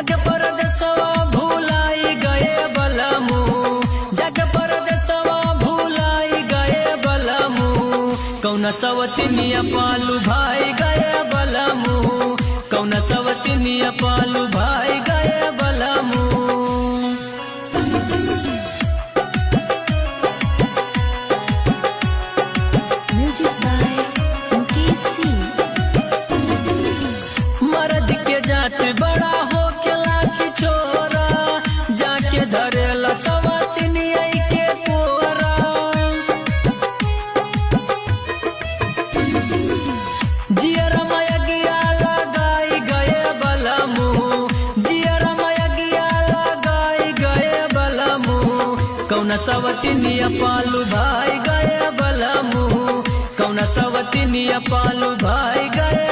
जग परदेसवा भूलाई गए बलमु, जग परदेसवा भूलाई गए बलमु, कौन सवतिनिया पालू भाई गए बलमु, कौन सवतिनिया पालू भाई गए बलमु। Music by Mukesh Singh. मर्द के जात बड़ा हो के लाची छोरा, जाके धरेला सवतिनिया के कोरा, जियर मयगिया लगाई गए बलमु, जियर मयगिया लगाई गए बलमु, कौन सवतिनिया पालू भाई गए बलमु, कौन सवतिनिया पालू भाई गए